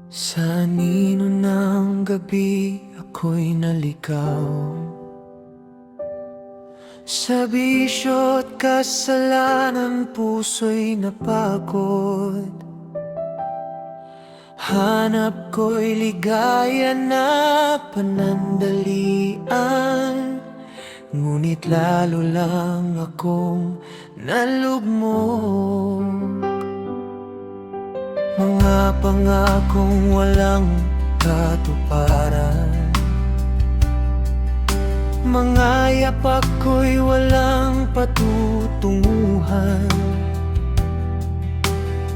Sa anino ng gabi ako'y naligaw, sa bisyo't kasalanan puso'y napagod. Hanap ko'y ligaya na panandalian, ngunit lalo lang akong nalugmok. Mga pangakong walang katuparan, mga yapak ko'y walang patutunguhan,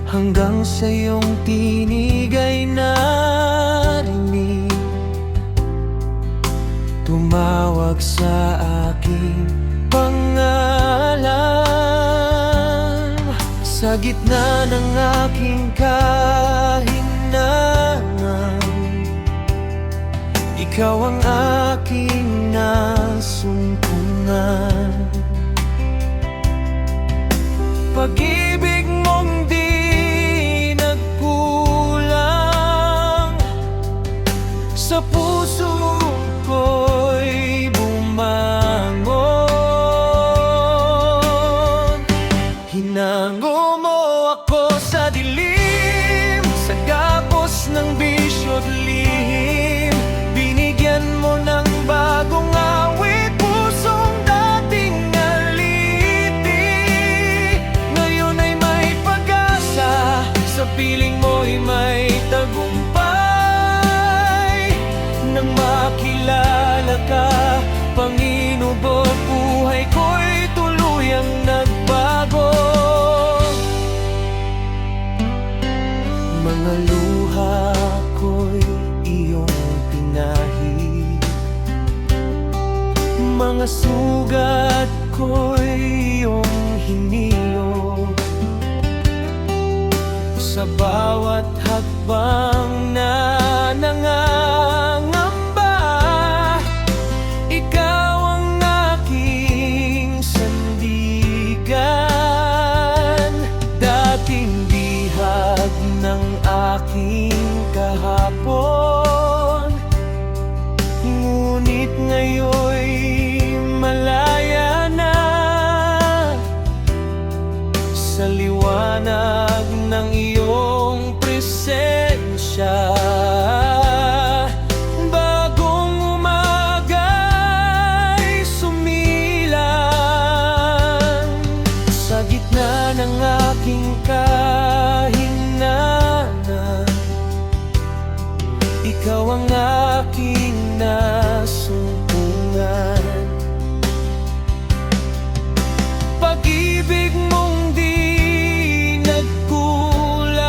hanggang sa iyong tinig ay narinig, tumawag sa aking pangalan. Sa gitna ng aking kahinangan, ikaw ang aking nasumpungan. Pag-ibig mong di nagkulang, sa puso ko'y bumangon. Hinango mo ako sa dilim, sa gapos ng bisyo't lihim. Binigyan mo ng bagong awit, pusong dating naliti. Ngayon ay may pag-asa, sa piling mo'y may tagumpay. Nang makilala ka, Panginoon, buhay ko'y tuluyang nagbago. Mga luha ko'y iyong pinahid, mga sugat ko'y iyong hinilot. Sa bawat hakbang na nangangamba, ikaw ang aking sandigan. Dating bihag ng aking kahapon, ngunit ngayon'y malaya na, sa liwanag ng iyong presensya. Bagong umaga'y sumilang, sa gitna ng aking kahinangan, ikaw ang aking nasumpungan. Pag-ibig mong di nagkulang,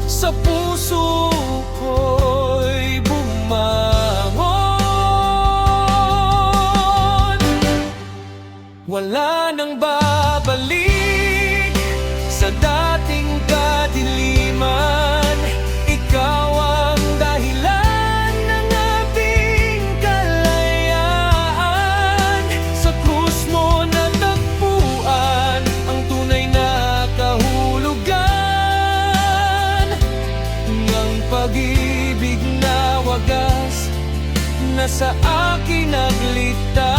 sa puso ko'y bumangon. Wala nang babalik sa dating kadiliman, ikaw ang dahilan ng ating kalayaan. Sa krus mo natagpuan ang tunay na kahulugan ng pag-ibig na wagas, na sa akin nagligtas.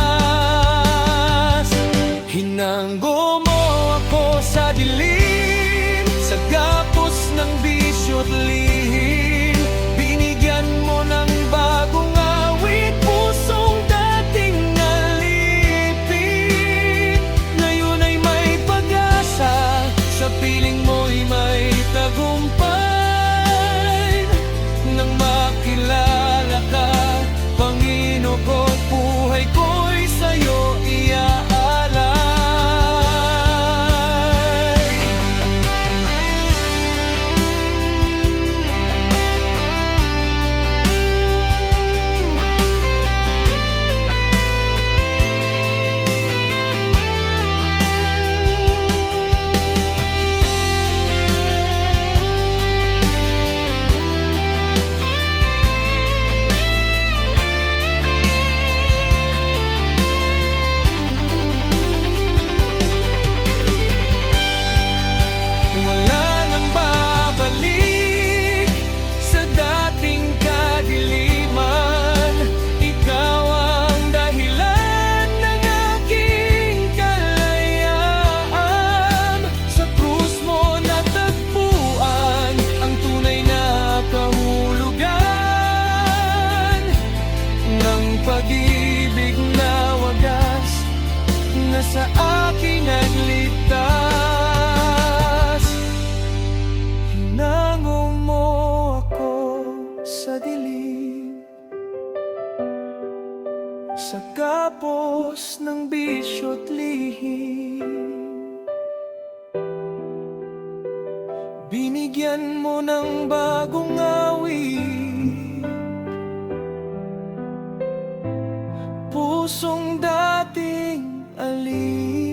Hinanggo mo ako sa dilim, sa gapos ng bisyo't lihim. Binigyan mo ng bagong awit, pusong dating nalipit. Ngayon ay may pag-asa, sa piling mo'y may tagumpay. Nang makilala ka, Panginoon ko, buhay ko'y sa'yo iaalay. Binigyan mo ng bagong awit, pusong dating alip.